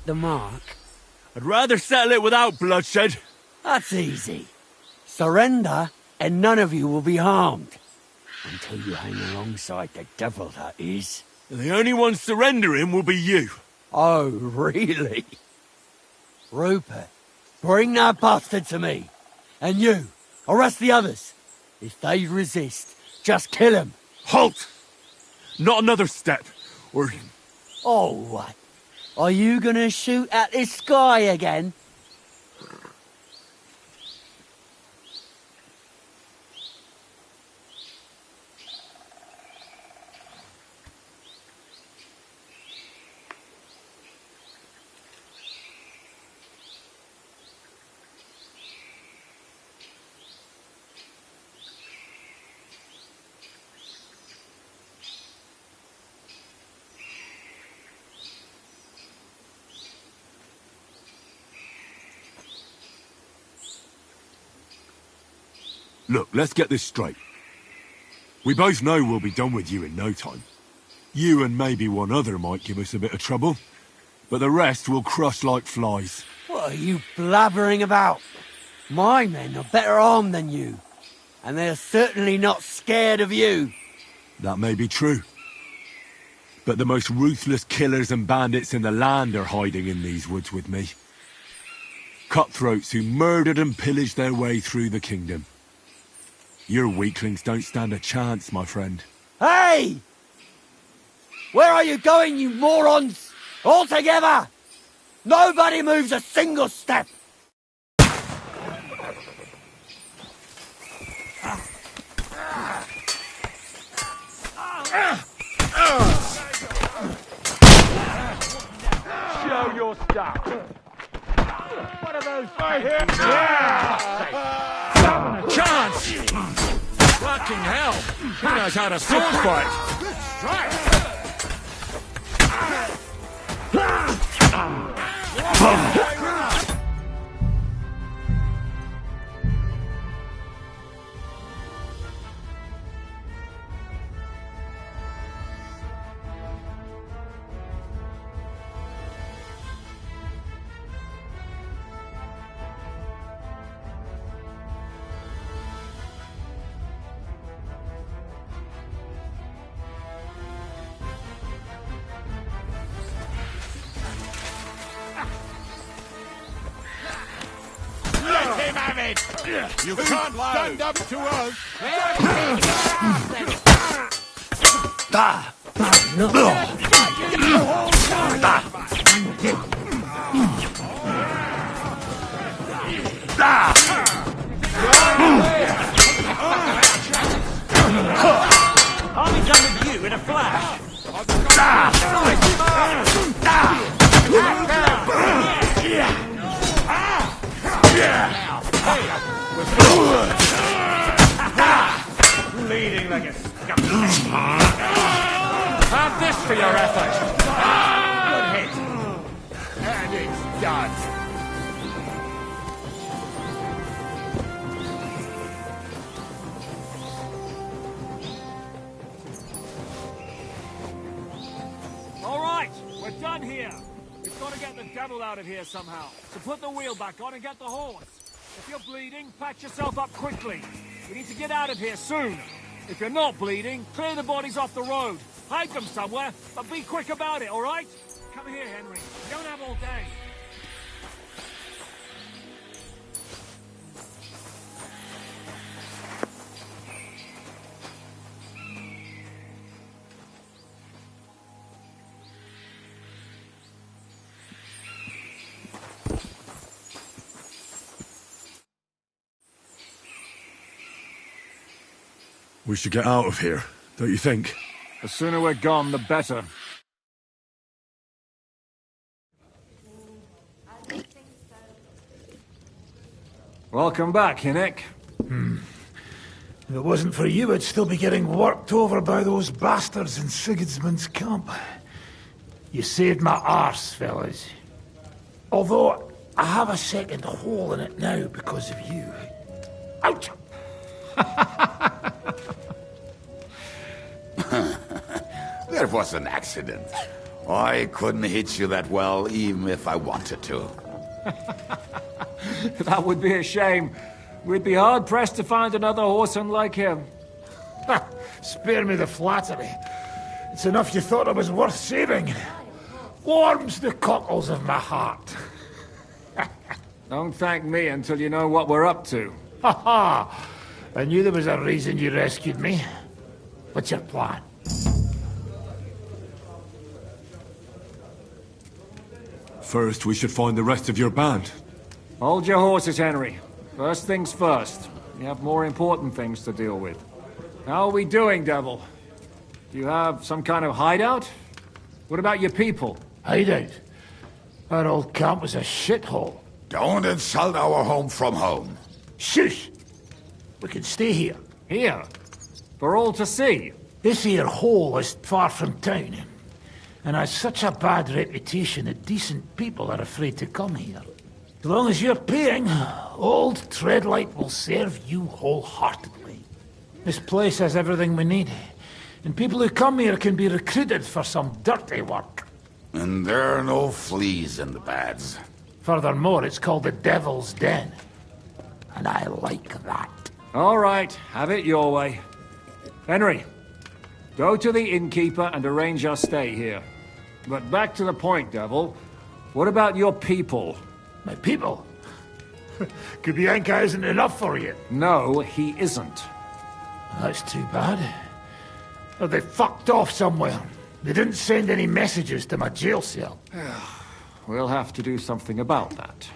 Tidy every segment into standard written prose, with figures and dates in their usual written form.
the mark? I'd rather settle it without bloodshed. That's easy. Surrender, and none of you will be harmed. Until you hang alongside the devil, that is. And the only one surrendering will be you. Oh, really? Rupert, bring that bastard to me. And you, arrest the others. If they resist, just kill them. Halt! Not another step, or... Oh, what? Are you gonna shoot at this sky again? Look, let's get this straight. We both know we'll be done with you in no time. You and maybe one other might give us a bit of trouble, but the rest will crush like flies. What are you blabbering about? My men are better armed than you, and they're certainly not scared of you. That may be true. But the most ruthless killers and bandits in the land are hiding in these woods with me. Cutthroats who murdered and pillaged their way through the kingdom. Your weaklings don't stand a chance, my friend. Hey! Where are you going, you morons? All together! Nobody moves a single step! Show your stuff. What are those right here? Yeah! Having a chance! Fucking hell! He knows how to sword fight! Strike! You can't stand up to us! I'll be done with you in a flash! Bleeding like a scum. Have this for your effort. Good hit. And it's done. All right, we're done here. We've got to get the devil out of here somehow. So put the wheel back on and get the horse. If you're bleeding, patch yourself up quickly. We need to get out of here soon. If you're not bleeding, clear the bodies off the road. Hide them somewhere, but be quick about it, all right? Come here, Henry. We don't have all day. We should get out of here, don't you think? The sooner we're gone, the better. Welcome back, Hinnick. If it wasn't for you, I'd still be getting worked over by those bastards in Sigismund's camp. You saved my arse, fellas. Although, I have a second hole in it now because of you. Ouch! There was an accident. I couldn't hit you that well, even if I wanted to. That would be a shame. We'd be hard-pressed to find another horseman like him. Spare me the flattery. It's enough you thought I was worth saving. Warms the cockles of my heart. Don't thank me until you know what we're up to. Ha ha! I knew there was a reason you rescued me. What's your plan? First, we should find the rest of your band. Hold your horses, Henry. First things first. We have more important things to deal with. How are we doing, Devil? Do you have some kind of hideout? What about your people? Hideout? Our old camp was a shithole. Don't insult our home from home. Shush! We can stay here. Here? For all to see? This here hole is far from town, and has such a bad reputation that decent people are afraid to come here. As long as you're paying, old Treadlight will serve you wholeheartedly. This place has everything we need, and people who come here can be recruited for some dirty work. And there are no fleas in the beds. Furthermore, it's called the Devil's Den, and I like that. All right, have it your way. Henry, go to the innkeeper and arrange our stay here. But back to the point, Devil. What about your people? My people? Kubianka isn't enough for you. No, he isn't. That's too bad. Oh, they fucked off somewhere. They didn't send any messages to my jail cell. We'll have to do something about that.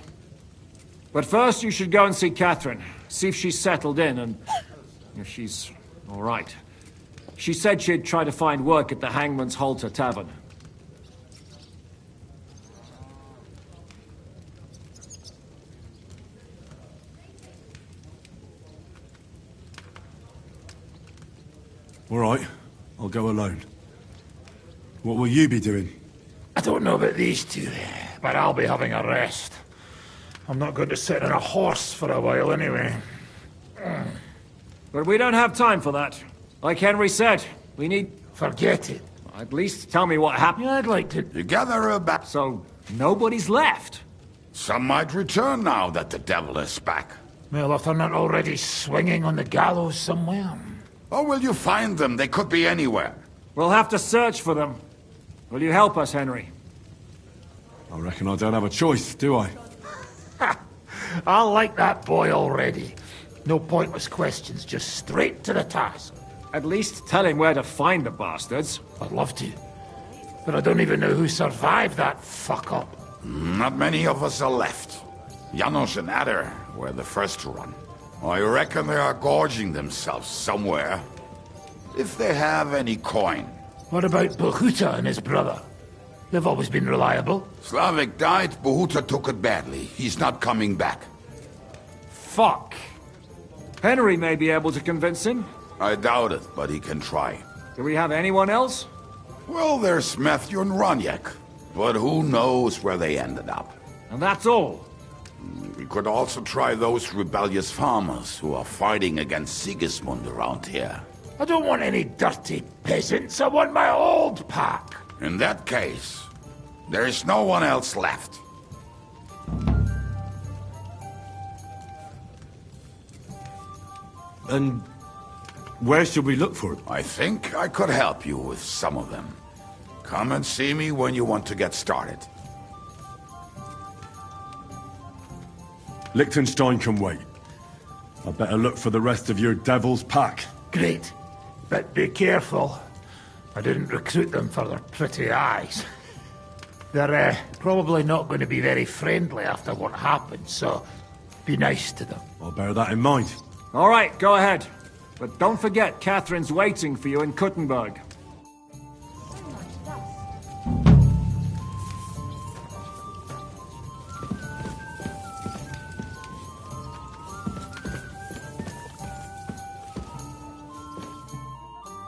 But first you should go and see Catherine. See if she's settled in and if she's all right. She said she'd try to find work at the Hangman's Halter Tavern. All right, I'll go alone. What will you be doing? I don't know about these two, but I'll be having a rest. I'm not going to sit on a horse for a while anyway. But we don't have time for that. Like Henry said, we need... Forget it. At least tell me what happened. Yeah, I'd like to... You gather her back. So, nobody's left? Some might return now that the devil is back. Well, if they're not already swinging on the gallows somewhere. Or will you find them? They could be anywhere. We'll have to search for them. Will you help us, Henry? I reckon I don't have a choice, do I? I like that boy already. No pointless questions, just straight to the task. At least tell him where to find the bastards. I'd love to. But I don't even know who survived that fuck-up. Not many of us are left. Janos and Adder were the first to run. I reckon they are gorging themselves somewhere. If they have any coin. What about Bohuta and his brother? They've always been reliable. Slavik died, Bohuta took it badly. He's not coming back. Fuck. Henry may be able to convince him. I doubt it, but he can try. Do we have anyone else? Well, there's Matthew and Roniak. But who knows where they ended up. And that's all. We could also try those rebellious farmers who are fighting against Sigismund around here. I don't want any dirty peasants. I want my old pack. In that case, there is no one else left. And where should we look for it? I think I could help you with some of them. Come and see me when you want to get started. Liechtenstein can wait. I better look for the rest of your devil's pack. Great. But be careful. I didn't recruit them for their pretty eyes. They're probably not going to be very friendly after what happened, so be nice to them. I'll bear that in mind. All right, go ahead. But don't forget, Catherine's waiting for you in Kuttenberg.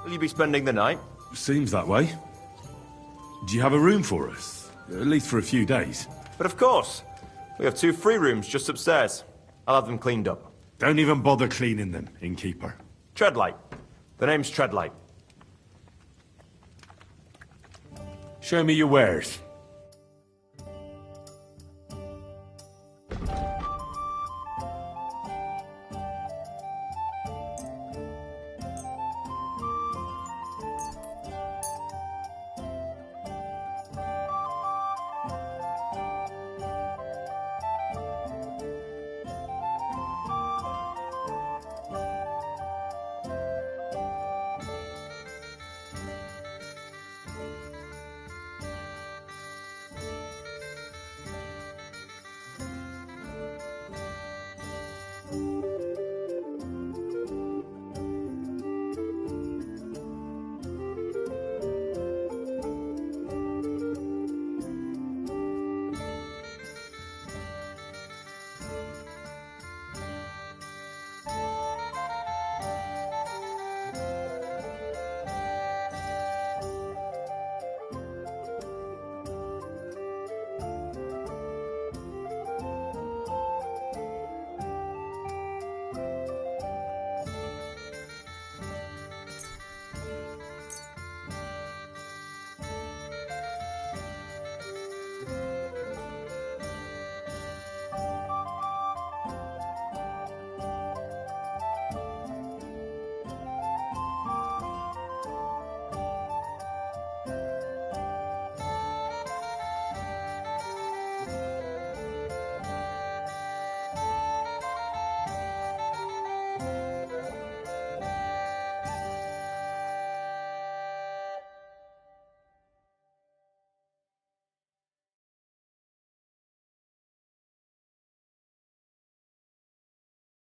Will you be spending the night? Seems that way. Do you have a room for us? At least for a few days. But of course. We have 2 free rooms just upstairs. I'll have them cleaned up. Don't even bother cleaning them, innkeeper. Treadlight. The name's Treadlight. Show me your wares.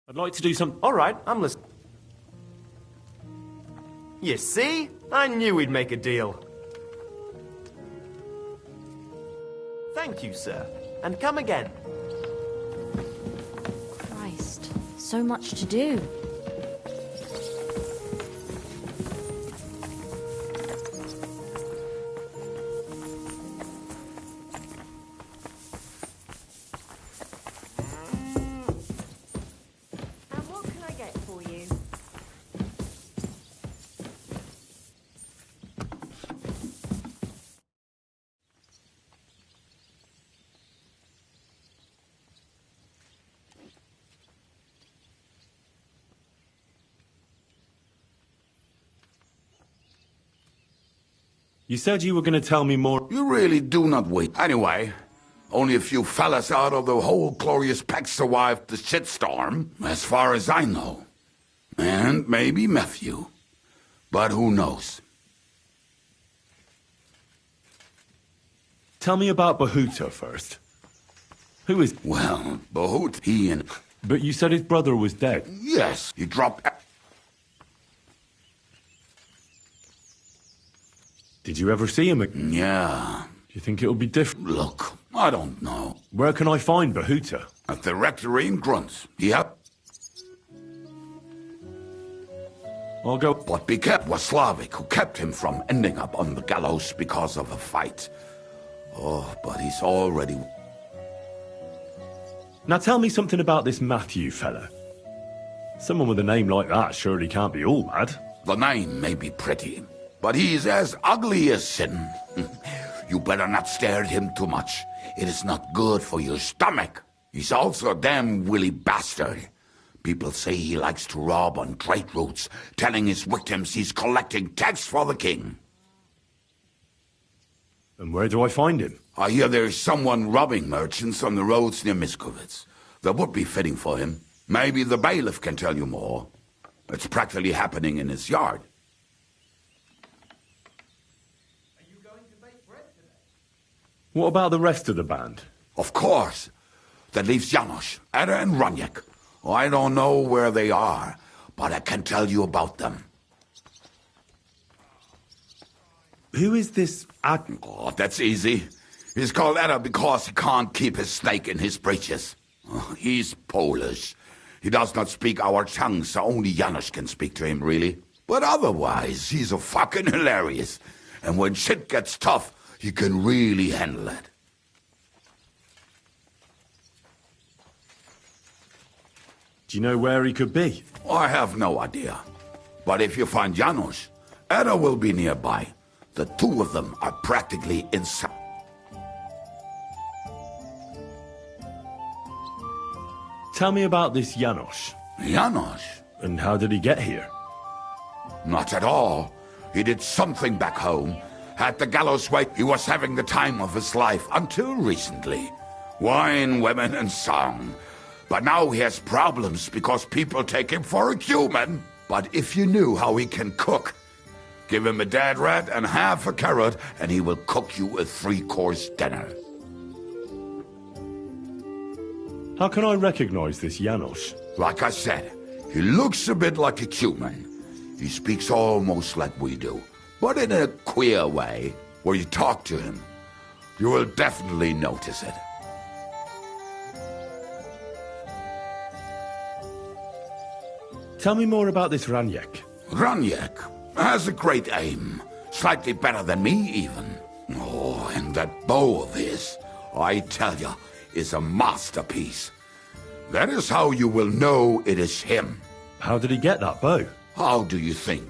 I'd like to do some... All right, I'm listening. You see? I knew we'd make a deal. Thank you, sir. And come again. Christ, so much to do. And what can I get for you? You said you were going to tell me more... You really do not wait. Anyway, only a few fellas out of the whole glorious pack survived the shitstorm, as far as I know. And maybe Matthew. But who knows? Tell me about Bahuta first. Who is... Well, Bahut, he and... But you said his brother was dead. Yes, he dropped... Did you ever see him again? Yeah. Do you think it'll be different? Look, I don't know. Where can I find Bahuta? At the rectory in Grunt. Yep. I'll go... But be careful, was Slavic who kept him from ending up on the gallows because of a fight. Oh, but he's already... Now tell me something about this Matthew fella. Someone with a name like that surely can't be all bad. The name may be pretty, but he's as ugly as sin. You better not stare at him too much. It is not good for your stomach. He's also a damn willy bastard. People say he likes to rob on trade routes, telling his victims he's collecting tax for the king. And where do I find him? I hear there's someone robbing merchants on the roads near Miskovitz. That would be fitting for him. Maybe the bailiff can tell you more. It's practically happening in his yard. What about the rest of the band? Of course. That leaves Janos, Ada and Raniak. I don't know where they are, but I can tell you about them. Who is this Oh, that's easy. He's called Ada because he can't keep his snake in his breeches. He's Polish. He does not speak our tongue, so only Janos can speak to him, really. But otherwise, he's a fucking hilarious. And when shit gets tough, he can really handle it. Do you know where he could be? I have no idea. But if you find Janos, Ada will be nearby. The two of them are practically inside. Tell me about this Janos. Janos? And how did he get here? Not at all. He did something back home. At the gallows way, he was having the time of his life until recently. Wine, women, and song. But now he has problems because people take him for a human. But if you knew how he can cook, give him a dead rat and half a carrot, and he will cook you a 3-course dinner. How can I recognize this Janos? Like I said, he looks a bit like a human. He speaks almost like we do, but in a queer way. Where you talk to him, you will definitely notice it. Tell me more about this Ranyek. Ranyek has a great aim. Slightly better than me, even. Oh, and that bow of his, I tell you, is a masterpiece. That is how you will know it is him. How did he get that bow? How do you think?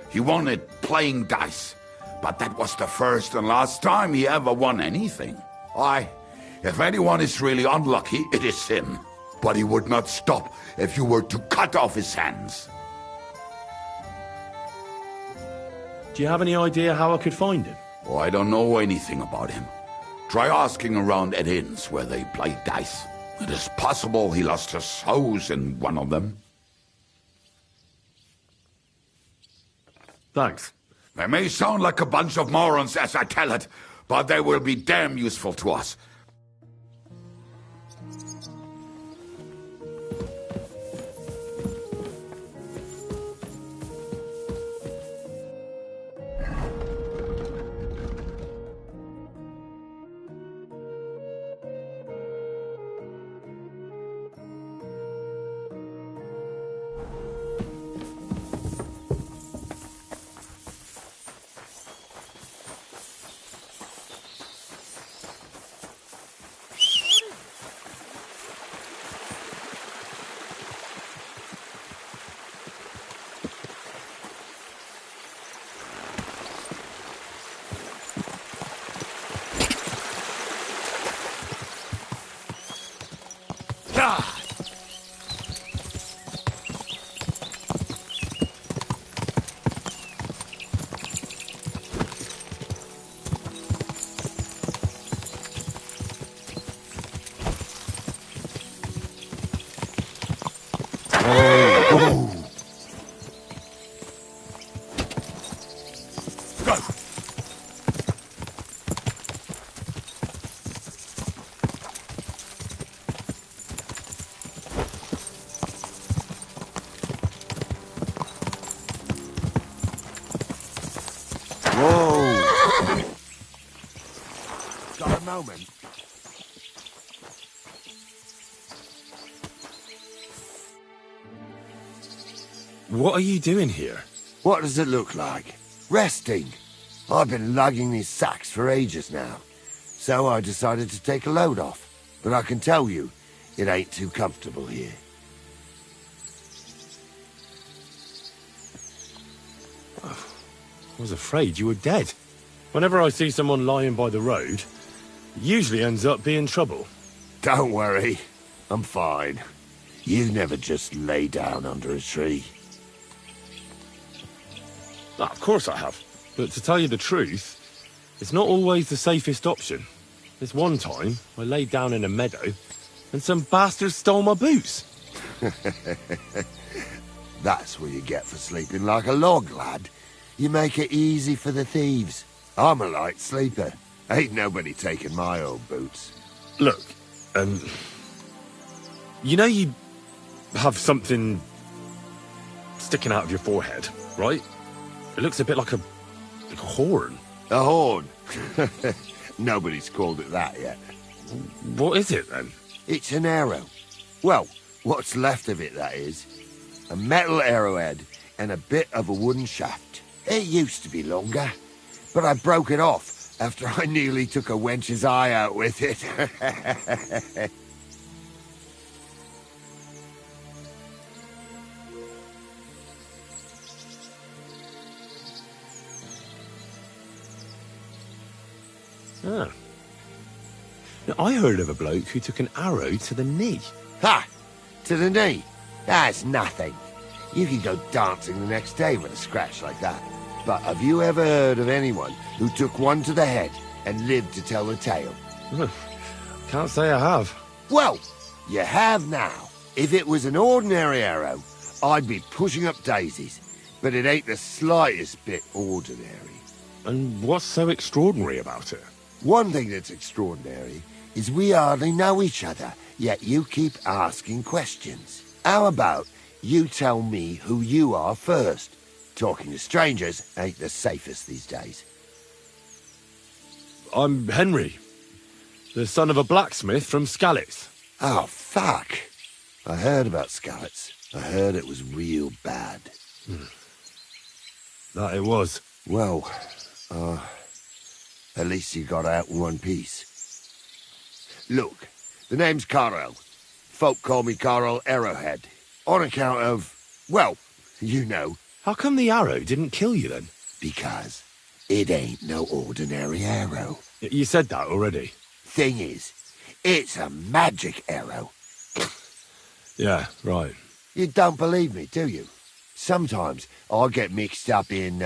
He won it playing dice. But that was the first and last time he ever won anything. If anyone is really unlucky, it is him. But he would not stop if you were to cut off his hands. Do you have any idea how I could find him? Oh, I don't know anything about him. Try asking around at inns where they play dice. It is possible he lost his hose in one of them. Thanks. They may sound like a bunch of morons as I tell it, but they will be damn useful to us. Moment. What are you doing here? What does it look like? Resting. I've been lugging these sacks for ages now, so I decided to take a load off. But I can tell you, it ain't too comfortable here. I was afraid you were dead. Whenever I see someone lying by the road, it usually ends up being trouble. Don't worry. I'm fine. You never just lay down under a tree. Of course I have. But to tell you the truth, it's not always the safest option. This one time, I laid down in a meadow, and some bastards stole my boots. That's what you get for sleeping like a log, lad. You make it easy for the thieves. I'm a light sleeper. Ain't nobody taking my old boots. Look, you know you have something sticking out of your forehead, right? It looks a bit like a horn. A horn? Nobody's called it that yet. What is it, then? It's an arrow. Well, what's left of it, that is. A metal arrowhead and a bit of a wooden shaft. It used to be longer, but I broke it off after I nearly took a wench's eye out with it. Ah. Now, I heard of a bloke who took an arrow to the knee. Ha! To the knee? That's nothing. You can go dancing the next day with a scratch like that. But have you ever heard of anyone who took one to the head and lived to tell the tale? Can't say I have. Well, you have now. If it was an ordinary arrow, I'd be pushing up daisies. But it ain't the slightest bit ordinary. And what's so extraordinary about it? One thing that's extraordinary is we hardly know each other, yet you keep asking questions. How about you tell me who you are first? Talking to strangers ain't the safest these days. I'm Henry, the son of a blacksmith from Skalitz. Oh, fuck. I heard about Skalitz. I heard it was real bad. That it was. Well, at least you got out in one piece. Look, the name's Carl. Folk call me Carl Arrowhead. On account of, well, you know. How come the arrow didn't kill you then? Because it ain't no ordinary arrow. You said that already. Thing is, it's a magic arrow. Yeah, right. You don't believe me, do you? Sometimes I get mixed up in,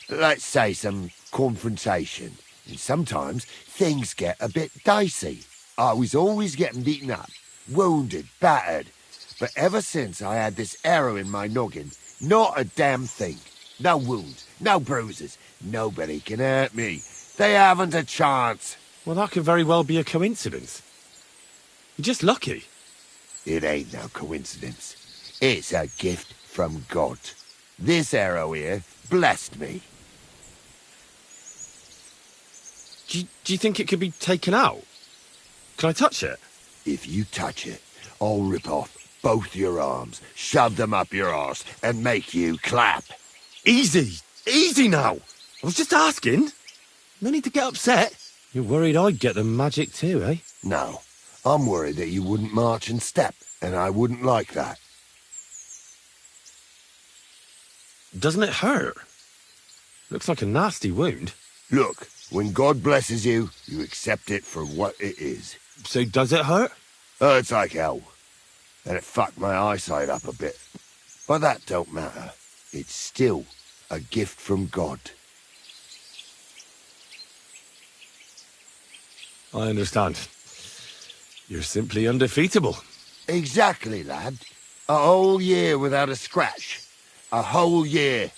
let's say, some confrontation. And sometimes things get a bit dicey. I was always getting beaten up, wounded, battered. But ever since I had this arrow in my noggin, not a damn thing. No wounds, no bruises. Nobody can hurt me. They haven't a chance. Well, that could very well be a coincidence. You're just lucky. It ain't no coincidence. It's a gift from God. This arrow here blessed me. Do you think it could be taken out? Can I touch it? If you touch it, I'll rip off both your arms, shove them up your arse, and make you clap. Easy! Easy now! I was just asking. No need to get upset. You're worried I'd get the magic too, eh? No. I'm worried that you wouldn't march and step, and I wouldn't like that. Doesn't it hurt? Looks like a nasty wound. Look, when God blesses you, you accept it for what it is. So does it hurt? Hurts like hell. And it fucked my eyesight up a bit. But that don't matter. It's still a gift from God. I understand. You're simply undefeatable. Exactly, lad. A whole year without a scratch. A whole year.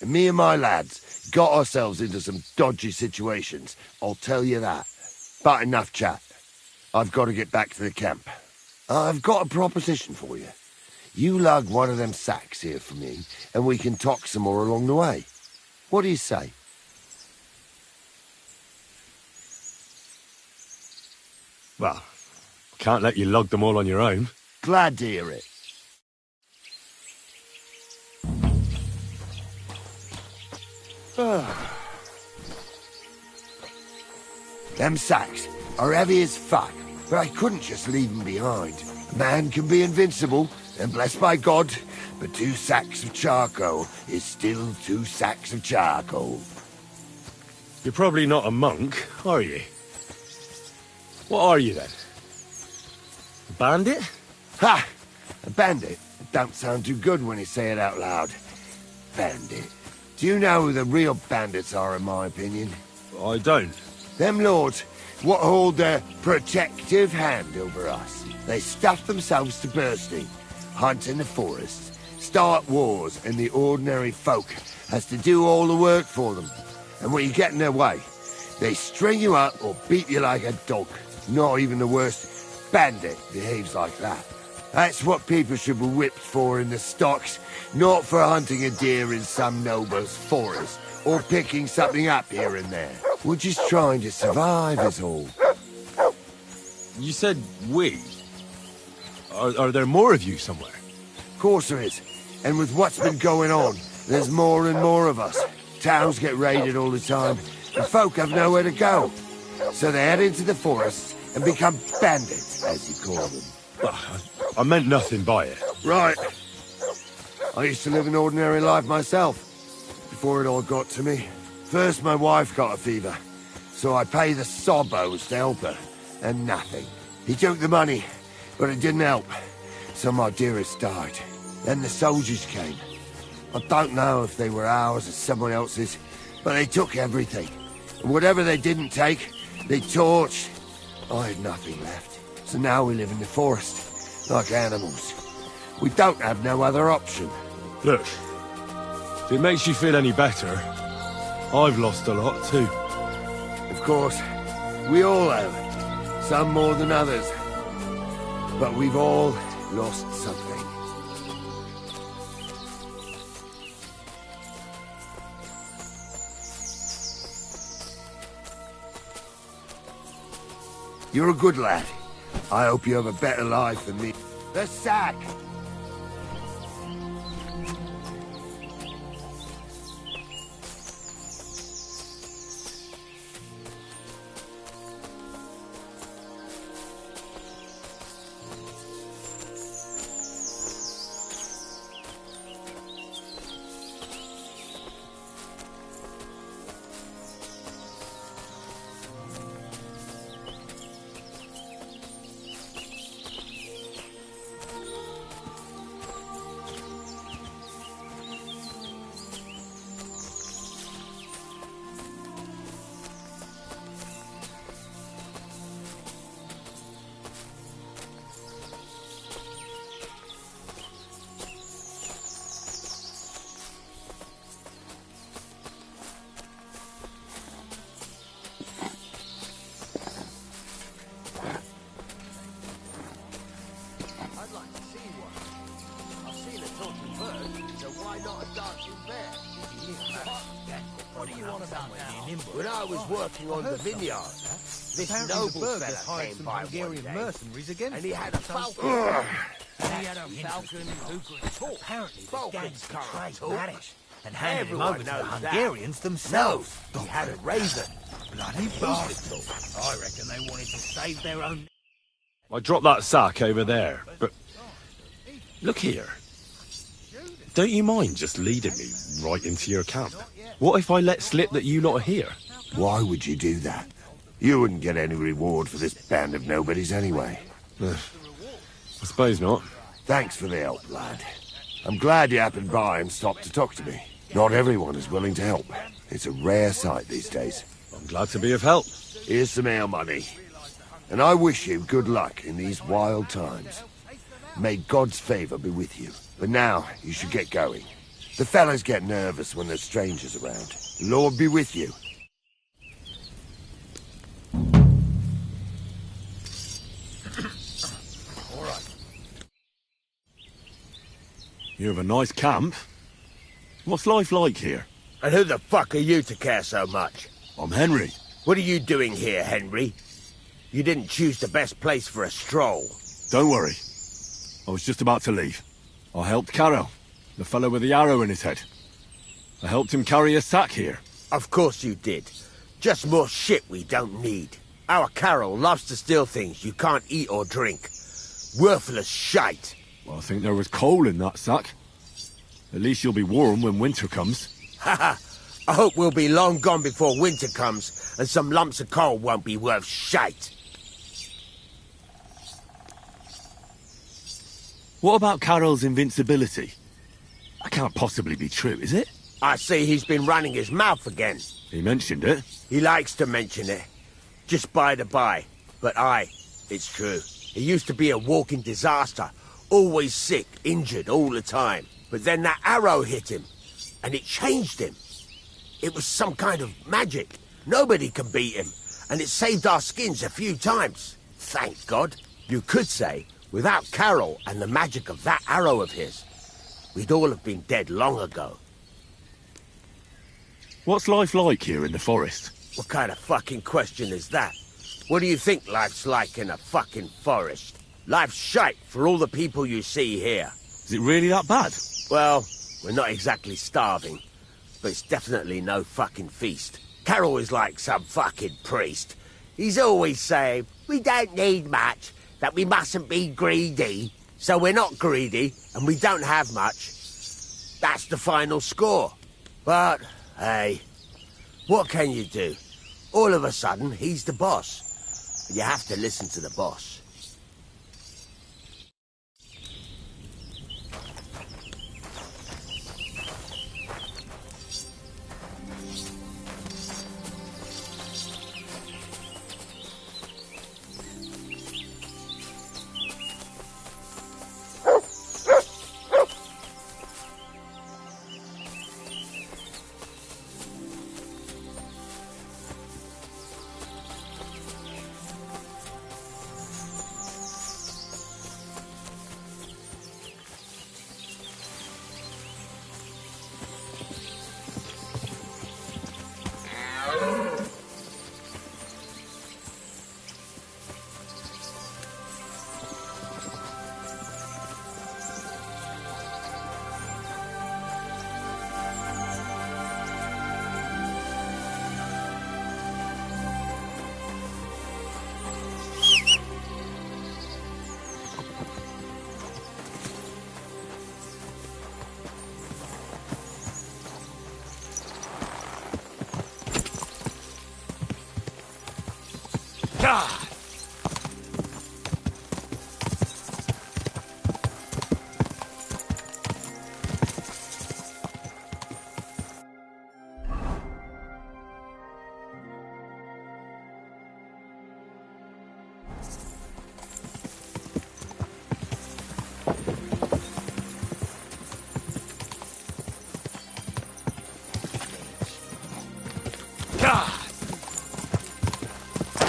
And me and my lads got ourselves into some dodgy situations, I'll tell you that. But enough chat. I've got to get back to the camp. I've got a proposition for you. You lug one of them sacks here for me, and we can talk some more along the way. What do you say? Well, can't let you lug them all on your own. Glad to hear it. Them sacks are heavy as fuck, but I couldn't just leave them behind. A man can be invincible, and blessed by God, but 2 sacks of charcoal is still 2 sacks of charcoal. You're probably not a monk, are you? What are you then? A bandit? Ha! A bandit? It don't sound too good when you say it out loud. Bandit. Do you know who the real bandits are, in my opinion? I don't. Them lords, what hold their protective hand over us. They stuff themselves to bursting, hunt in the forests, start wars, and the ordinary folk has to do all the work for them. And when you get in their way, they string you up or beat you like a dog. Not even the worst bandit behaves like that. That's what people should be whipped for in the stocks, not for hunting a deer in some noble's forest, or picking something up here and there. We're just trying to survive is all. You said we. Are there more of you somewhere? Of course there is. And with what's been going on, there's more and more of us. Towns get raided all the time, and folk have nowhere to go. So they head into the forests and become bandits, as you call them. I meant nothing by it. Right. I used to live an ordinary life myself, before it all got to me. First, my wife got a fever, So I pay the sobbos to help her, and nothing. He took the money, but it didn't help. So my dearest died. Then the soldiers came. I don't know if they were ours or someone else's, but they took everything. And whatever they didn't take, they torched. I had nothing left. So now we live in the forest, like animals. We don't have no other option. Look, if it makes you feel any better, I've lost a lot too. Of course, we all have. Some more than others. But we've all lost something. You're a good lad. I hope you have a better life than me. The sack! When I was working on the vineyard, this noble fella came by one day, mercenaries against and he had a falcon. He had a falcon who could talk. Apparently, the Falcons gangs can't betrayed talk. Manish and handed him Everyone over to the knows that. Hungarians themselves. No, he had a raven. Bloody bastards! I reckon they wanted to save their own. I dropped that sack over there, but... Look here. Don't you mind just leading me right into your camp? What if I let slip that you lot are here? Why would you do that? You wouldn't get any reward for this band of nobodies anyway. I suppose not. Thanks for the help, lad. I'm glad you happened by and stopped to talk to me. Not everyone is willing to help. It's a rare sight these days. I'm glad to be of help. Here's some ale money. And I wish you good luck in these wild times. May God's favor be with you. But now, you should get going. The fellas get nervous when there's strangers around. Lord be with you. All right. You have a nice camp. What's life like here? And who the fuck are you to care so much? I'm Henry. What are you doing here, Henry? You didn't choose the best place for a stroll. Don't worry. I was just about to leave. I helped Caro, the fellow with the arrow in his head. I helped him carry a sack here. Of course you did. Just more shit we don't need. Our Carol loves to steal things you can't eat or drink. Worthless shite. Well, I think there was coal in that sack. At least you'll be warm when winter comes. Haha. I hope we'll be long gone before winter comes, and some lumps of coal won't be worth shite. What about Carol's invincibility? That can't possibly be true, is it? I see he's been running his mouth again. He mentioned it. He likes to mention it. Just by the by. But it's true. He used to be a walking disaster. Always sick, injured all the time. But then that arrow hit him, and it changed him. It was some kind of magic. Nobody can beat him, and it saved our skins a few times. Thank God. You could say, without Carol and the magic of that arrow of his, we'd all have been dead long ago. What's life like here in the forest? What kind of fucking question is that? What do you think life's like in a fucking forest? Life's shite for all the people you see here. Is it really that bad? Well, we're not exactly starving, but it's definitely no fucking feast. Carol is like some fucking priest. He's always saying, we don't need much, that we mustn't be greedy. So we're not greedy, and we don't have much. That's the final score. But, hey, what can you do? All of a sudden, he's the boss. You have to listen to the boss.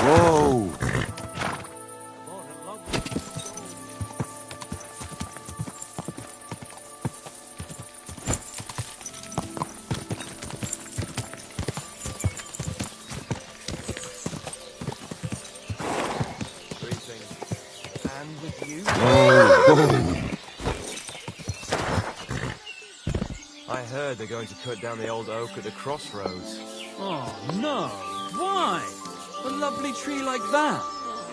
Whoa! And with you? I heard they're going to cut down the old oak at the crossroads. Oh, no. Why? A lovely tree like that.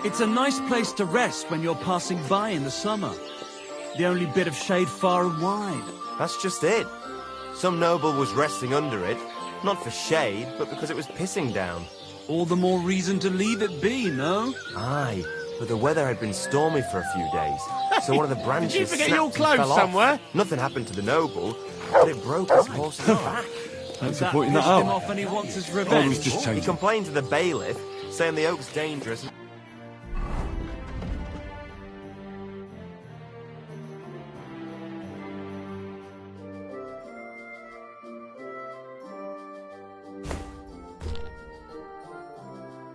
It's a nice place to rest when you're passing by in the summer. The only bit of shade far and wide. That's just it. Some noble was resting under it, not for shade, but because it was pissing down. All the more reason to leave it be, no? Aye, but the weather had been stormy for a few days, so one of the branches Did you forget snapped your and clothes fell off. somewhere? Nothing happened to the noble, but it broke his horse's back. Thanks for That pointing that pissed him out. off and he wants his I was revenge. just He changing. complained to the bailiff, saying the oak's dangerous.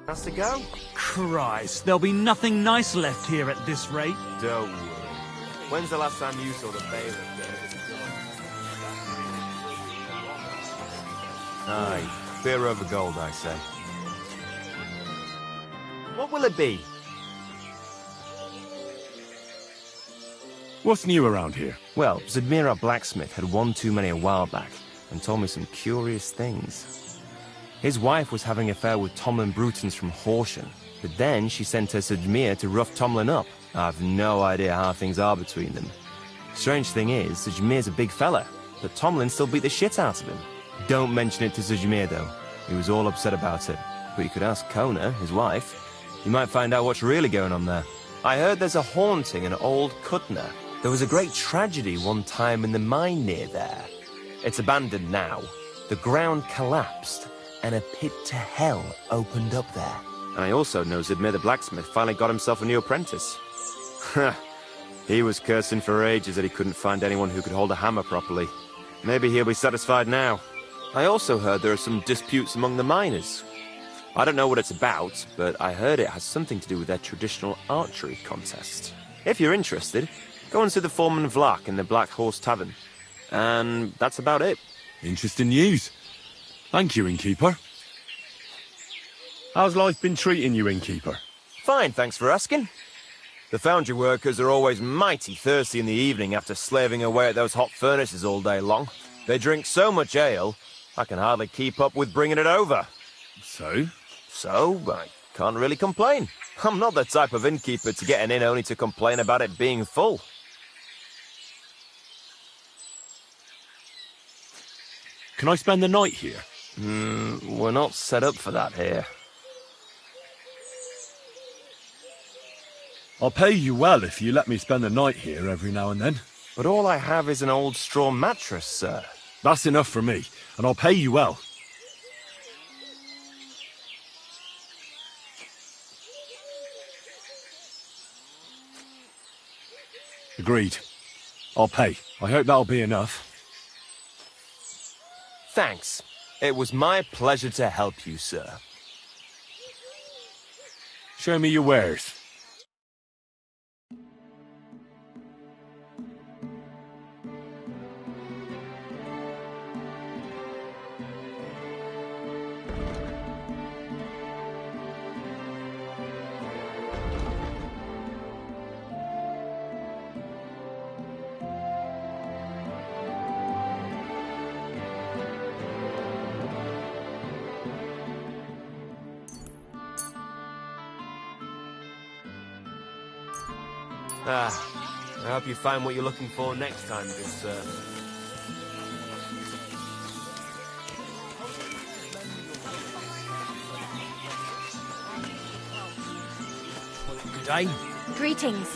Has to go? Christ, there'll be nothing nice left here at this rate. Don't worry. When's the last time you saw the bailiff there? Aye, beer over gold, I say. What will it be? What's new around here? Well, Zadmira Blacksmith had one too many a while back and told me some curious things. His wife was having an affair with Tomlin Brutons from Horsham, but then she sent her Zadmir to rough Tomlin up. I've no idea how things are between them. Strange thing is, Zadmir's a big fella, but Tomlin still beat the shit out of him. Don't mention it to Zadmir, though. He was all upset about it. But you could ask Kona, his wife. You might find out what's really going on there. I heard there's a haunting in Old Kutner. There was a great tragedy one time in the mine near there. It's abandoned now. The ground collapsed, and a pit to hell opened up there. And I also know Zadmir the blacksmith finally got himself a new apprentice. He was cursing for ages that he couldn't find anyone who could hold a hammer properly. Maybe he'll be satisfied now. I also heard there are some disputes among the miners. I don't know what it's about, but I heard it has something to do with their traditional archery contest. If you're interested, go and see the foreman Vlak in the Black Horse Tavern. And that's about it. Interesting news. Thank you, innkeeper. How's life been treating you, innkeeper? Fine, thanks for asking. The foundry workers are always mighty thirsty in the evening after slaving away at those hot furnaces all day long. They drink so much ale, I can hardly keep up with bringing it over. So, I can't really complain. I'm not the type of innkeeper to get an inn only to complain about it being full. can I spend the night here? We're not set up for that here. I'll pay you well if you let me spend the night here every now and then. But all I have is an old straw mattress, sir. That's enough for me, and I'll pay you well. Agreed. I'll pay. I hope that'll be enough. Thanks. It was my pleasure to help you, sir. Show me your wares. I hope you find what you're looking for next time, good sir. Good day. Greetings.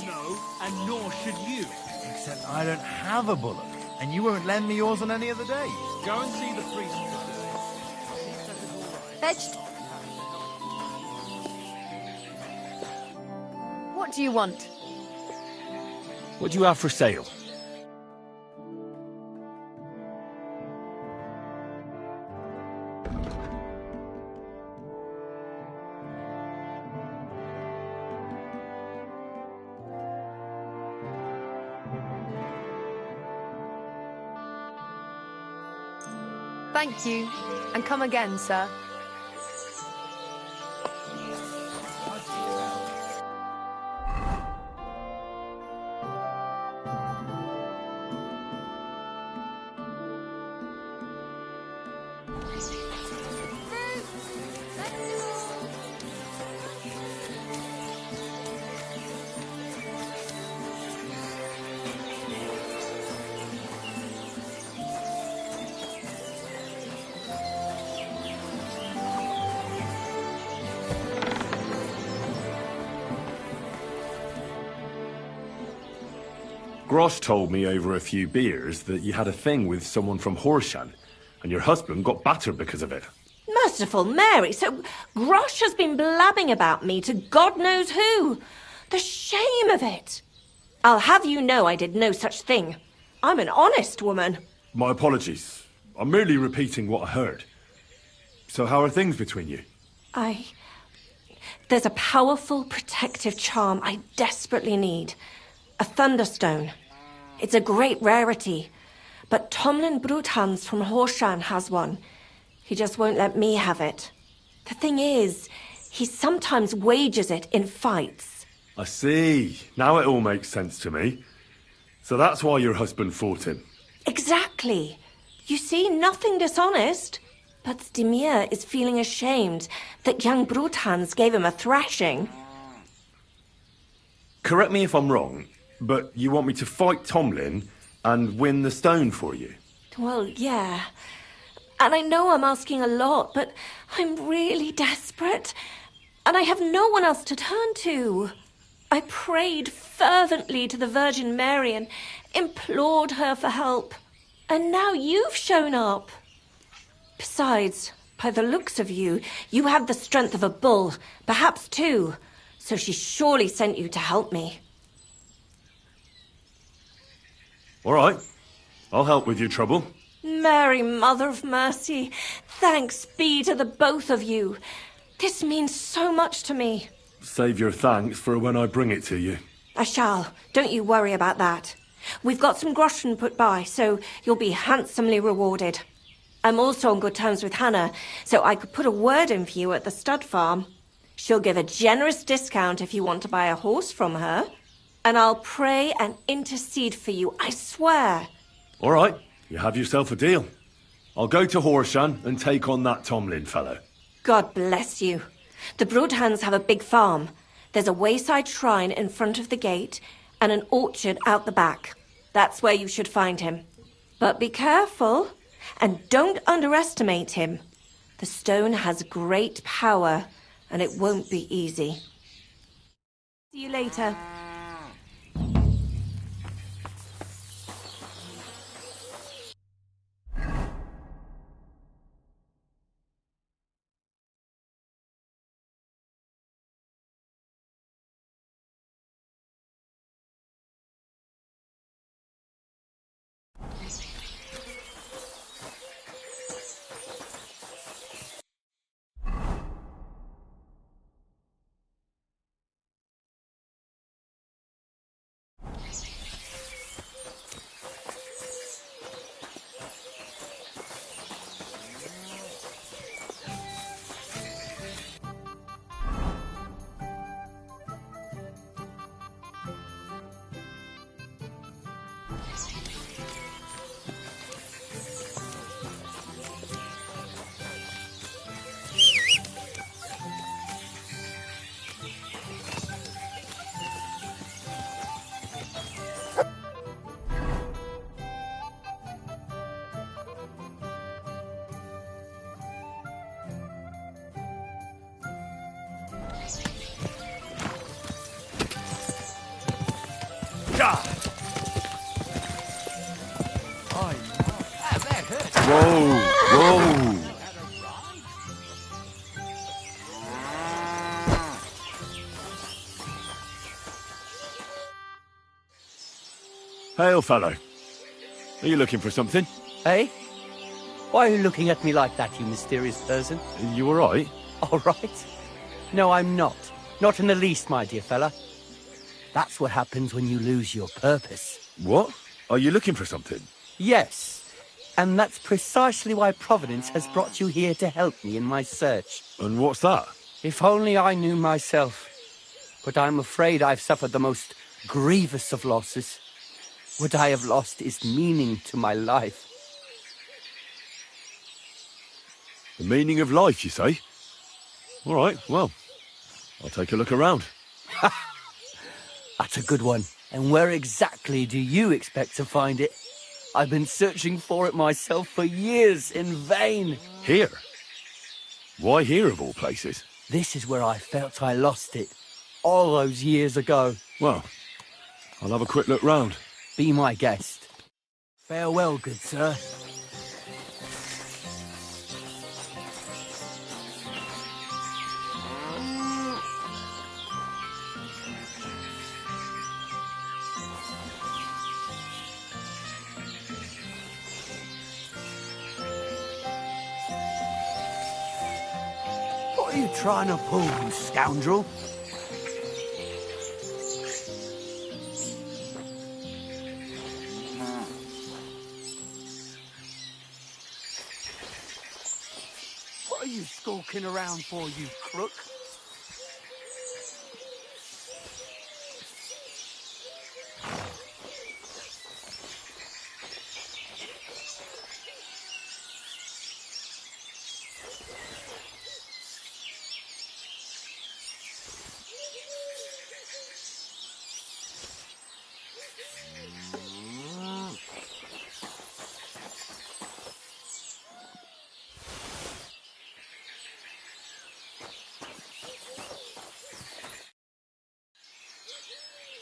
No, and nor should you. Except I don't have a bullock, and you won't lend me yours on any other day. Go and see the priest. Fetched. What do you want? What do you have for sale? Thank you. And come again, sir. Grosh told me over a few beers that you had a thing with someone from Horshan, and your husband got battered because of it. Merciful Mary, so Grosh has been blabbing about me to God knows who. The shame of it. I'll have you know I did no such thing. I'm an honest woman. My apologies. I'm merely repeating what I heard. So how are things between you? There's a powerful protective charm I desperately need. A Thunderstone. It's a great rarity. But Tomlin Bruthans from Horshan has one. He just won't let me have it. The thing is, he sometimes wages it in fights. I see. Now it all makes sense to me. So that's why your husband fought him. Exactly. You see, nothing dishonest. But Stimir is feeling ashamed that young Bruthans gave him a thrashing. Correct me if I'm wrong, but you want me to fight Tomlin and win the stone for you? Well, yeah. And I know I'm asking a lot, but I'm really desperate. And I have no one else to turn to. I prayed fervently to the Virgin Mary and implored her for help. And now you've shown up. Besides, by the looks of you, you have the strength of a bull, perhaps two. So she surely sent you to help me. All right. I'll help with your trouble. Mary, Mother of Mercy, thanks be to the both of you. This means so much to me. Save your thanks for when I bring it to you. I shall. Don't you worry about that. We've got some groschen put by, so you'll be handsomely rewarded. I'm also on good terms with Hannah, so I could put a word in for you at the stud farm. She'll give a generous discount if you want to buy a horse from her. And I'll pray and intercede for you, I swear. All right. You have yourself a deal. I'll go to Horshan and take on that Tomlin fellow. God bless you. The Broadhands have a big farm. There's a wayside shrine in front of the gate and an orchard out the back. That's where you should find him. But be careful and don't underestimate him. The stone has great power, and it won't be easy. See you later. Whoa! Whoa! Hail, fellow. Are you looking for something? Eh? Why are you looking at me like that, you mysterious person? You alright? All right. No, I'm not. Not in the least, my dear fella. That's what happens when you lose your purpose. What? Are you looking for something? Yes. And that's precisely why Providence has brought you here to help me in my search. And what's that? If only I knew myself. But I'm afraid I've suffered the most grievous of losses. What I have lost is meaning to my life. The meaning of life, you say? All right, well, I'll take a look around. That's a good one. And where exactly do you expect to find it? I've been searching for it myself for years in vain. Here? Why here, of all places? This is where I felt I lost it, all those years ago. Well, I'll have a quick look round. Be my guest. Farewell, good sir. What are you trying to pull, you scoundrel? What are you skulking around for, you crook?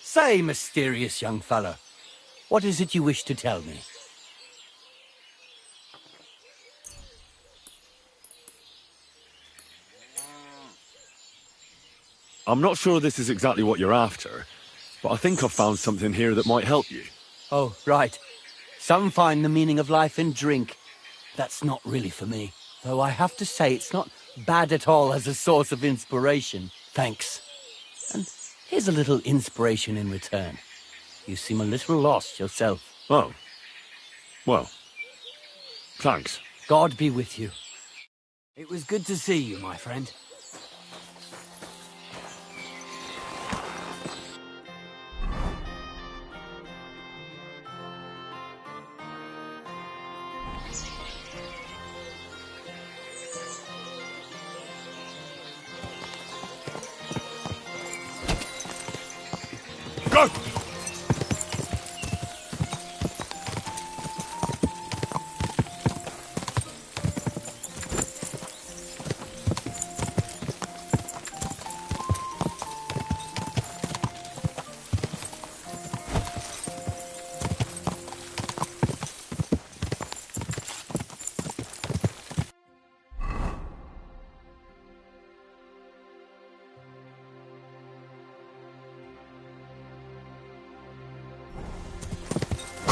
Say, mysterious young fellow, what is it you wish to tell me? I'm not sure this is exactly what you're after, but I think I've found something here that might help you. Oh, right. Some find the meaning of life in drink. That's not really for me. Though I have to say it's not bad at all as a source of inspiration. Thanks. And here's a little inspiration in return. You seem a little lost yourself. Oh. Well. Thanks. God be with you. It was good to see you, my friend. Go!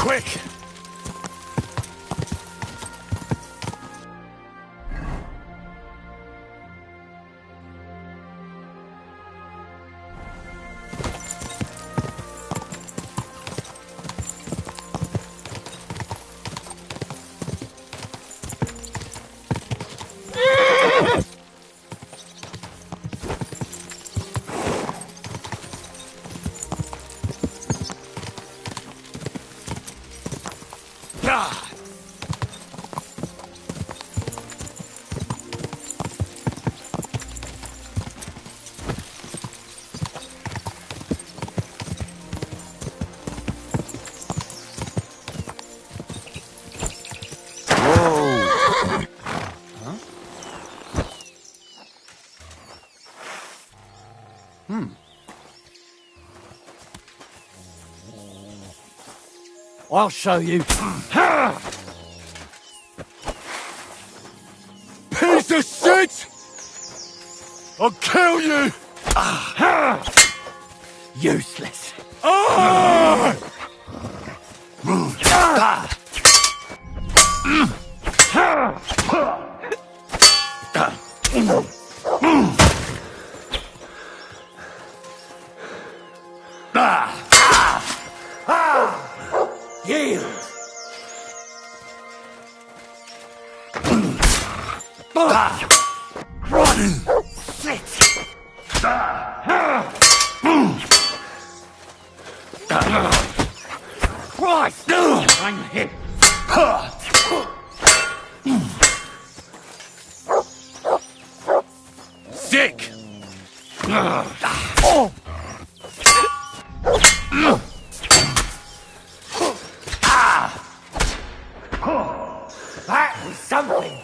quick! I'll show you. Piece of shit! I'll kill you! Useless. Ah! Yield. Christ! I'm hit. Sick! That was something.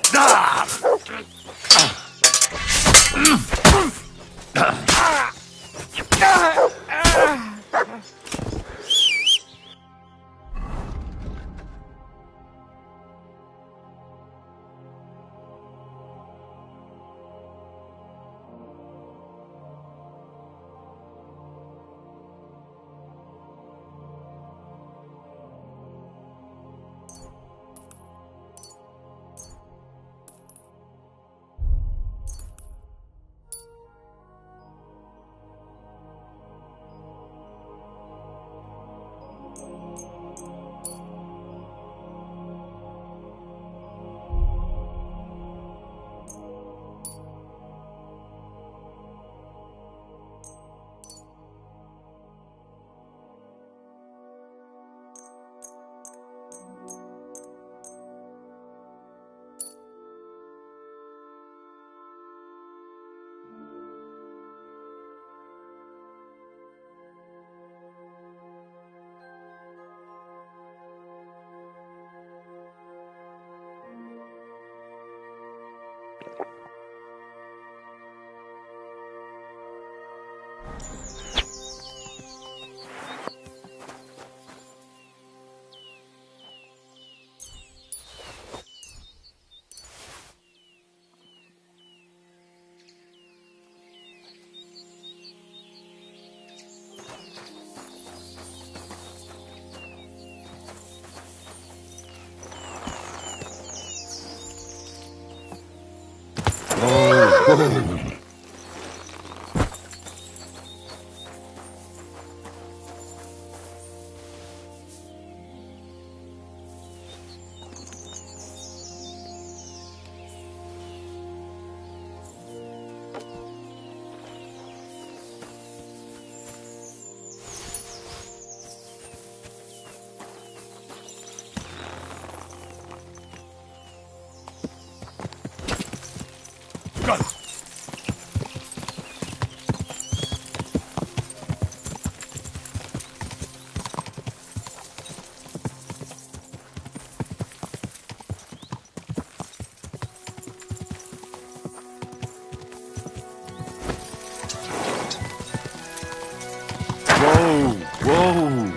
Whoa!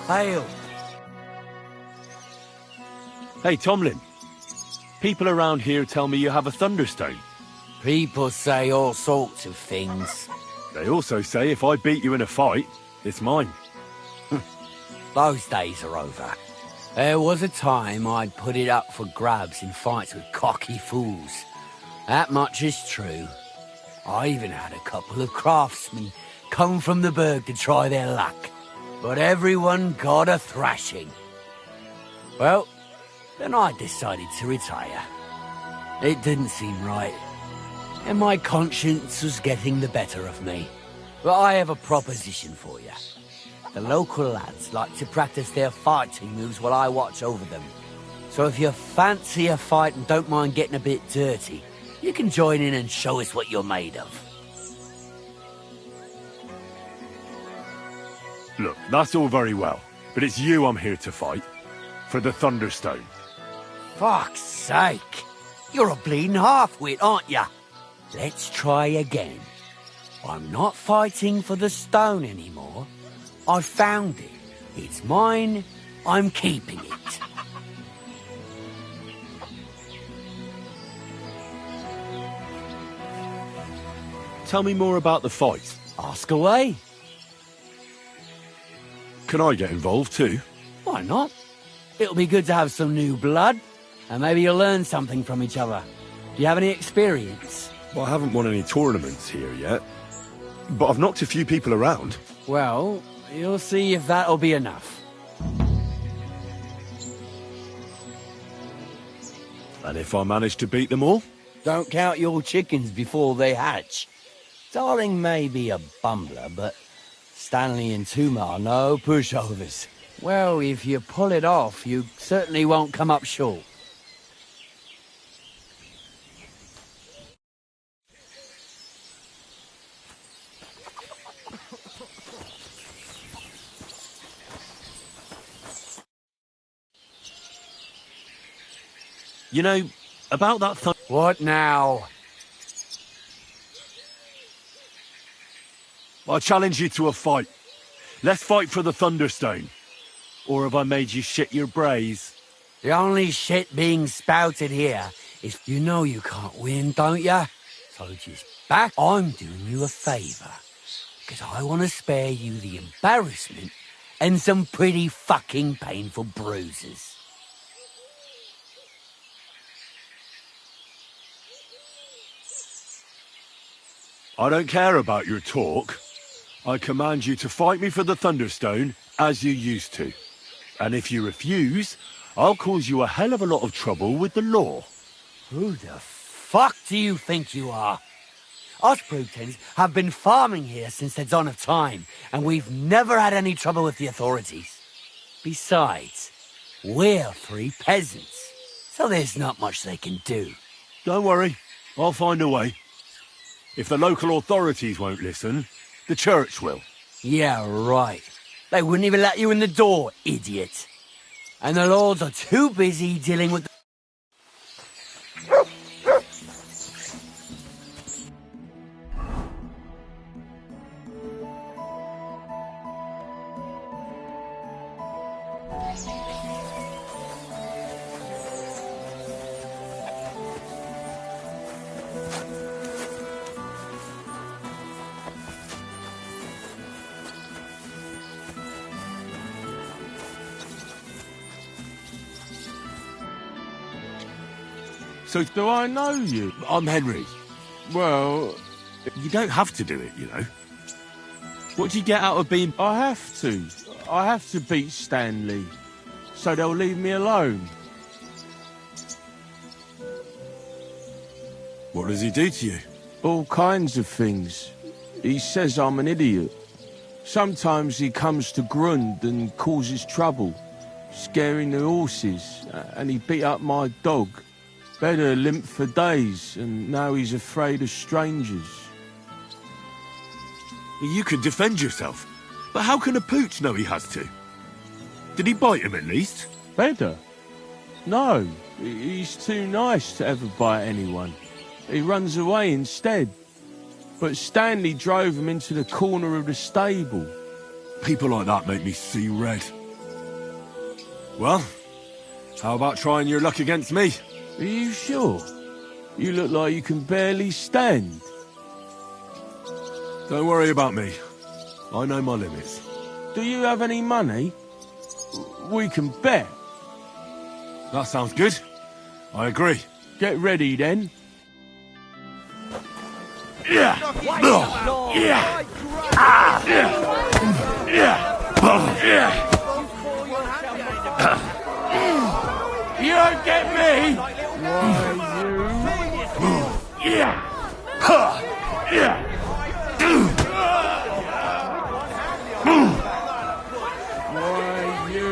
Hail. Hey, Tomlin. People around here tell me you have a thunderstone. People say all sorts of things. They also say if I beat you in a fight, it's mine. Those days are over. There was a time I'd put it up for grabs in fights with cocky fools. That much is true. I even had a couple of craftsmen come from the burg to try their luck. But everyone got a thrashing. Well, then I decided to retire. It didn't seem right, and my conscience was getting the better of me. But I have a proposition for you. The local lads like to practice their fighting moves while I watch over them. So if you fancy a fight and don't mind getting a bit dirty, you can join in and show us what you're made of. Look, that's all very well, but it's you I'm here to fight. For the Thunderstone. Fuck's sake! You're a bleeding half-wit, aren't ya? Let's try again. I'm not fighting for the stone anymore. I found it. It's mine. I'm keeping it. Tell me more about the fight. Ask away. Can I get involved too? Why not? It'll be good to have some new blood, and maybe you'll learn something from each other. Do you have any experience? Well, I haven't won any tournaments here yet, but I've knocked a few people around. Well, you'll see if that'll be enough. And if I manage to beat them all? Don't count your chickens before they hatch. Darling may be a bumbler, but Stanley and Tuma are no pushovers. Well, if you pull it off, you certainly won't come up short. You know, about that What now? I challenge you to a fight. Let's fight for the Thunderstone. Or have I made you shit your brays? The only shit being spouted here is you know you can't win, don't ya? So just back. I'm doing you a favour. Because I want to spare you the embarrassment and some pretty fucking painful bruises. I don't care about your talk. I command you to fight me for the Thunderstone, as you used to. And if you refuse, I'll cause you a hell of a lot of trouble with the law. Who the fuck do you think you are? Us Brutons have been farming here since the dawn of time, and we've never had any trouble with the authorities. Besides, we're free peasants, so there's not much they can do. Don't worry, I'll find a way. If the local authorities won't listen, the church will. Yeah, right. They wouldn't even let you in the door, idiot. And the lords are too busy dealing with... So do I know you? I'm Henry. Well, you don't have to do it, you know. What do you get out of being... I have to. I have to beat Stanley. So they'll leave me alone. What does he do to you? All kinds of things. He says I'm an idiot. Sometimes he comes to Grund and causes trouble, scaring the horses, and he beat up my dog. Better limped for days, and now he's afraid of strangers. You can defend yourself, but how can a pooch know he has to? Did he bite him at least? Better? No, he's too nice to ever bite anyone. He runs away instead. But Stanley drove him into the corner of the stable. People like that make me see red. Well, how about trying your luck against me? Are you sure? You look like you can barely stand. Don't worry about me. I know my limits. Do you have any money? We can bet. That sounds good. I agree. Get ready, then. Yeah. Yeah. You don't get me! Why, you... Yeah! Yeah! Why, you...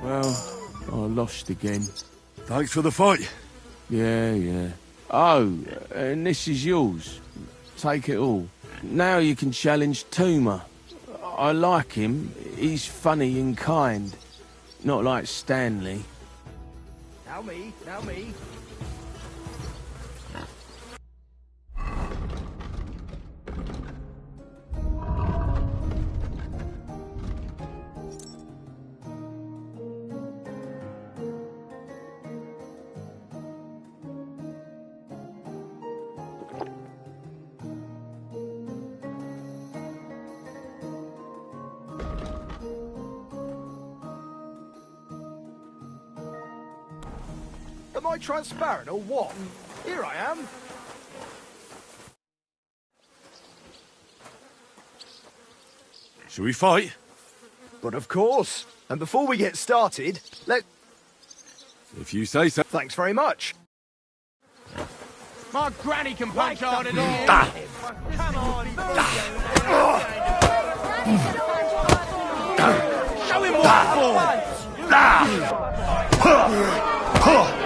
Well, I lost again. Thanks for the fight. Yeah. Oh, and this is yours. Take it all. Now you can challenge Tuma. I like him. He's funny and kind. Not like Stanley. Now me. Am I transparent or what? Here I am. Shall we fight? But of course. And before we get started, If you say so. Thanks very much. My granny can punch harder than you. Come on. Show him what for.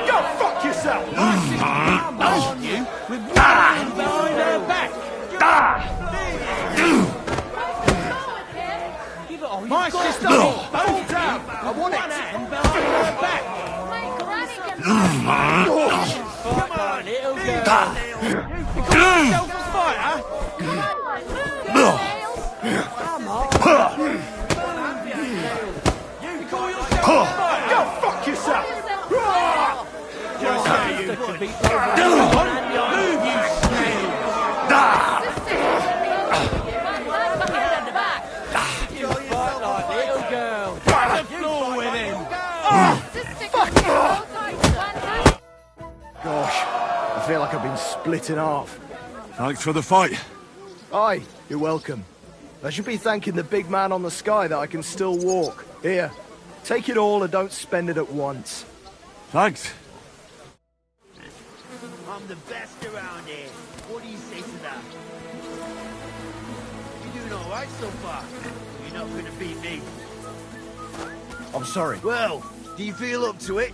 Go fuck yourself! I'm on you with one hand behind her back. My sister falls down. I want one hand behind her back. Come on, little girl. You call yourself a fighter? Come on. You call yourself a fighter? Go fuck yourself! Just say you to beat move, you snail! You fight like little girl. Fight the floor with him. Gosh, I feel like I've been split in half. Thanks for the fight. Aye, you're welcome. I should be thanking the big man on the sky that I can still walk. Here, take it all and don't spend it at once. Thanks. I'm the best around here. What do you say to that? You're doing all right so far. You're not going to beat me. I'm sorry. Well, do you feel up to it?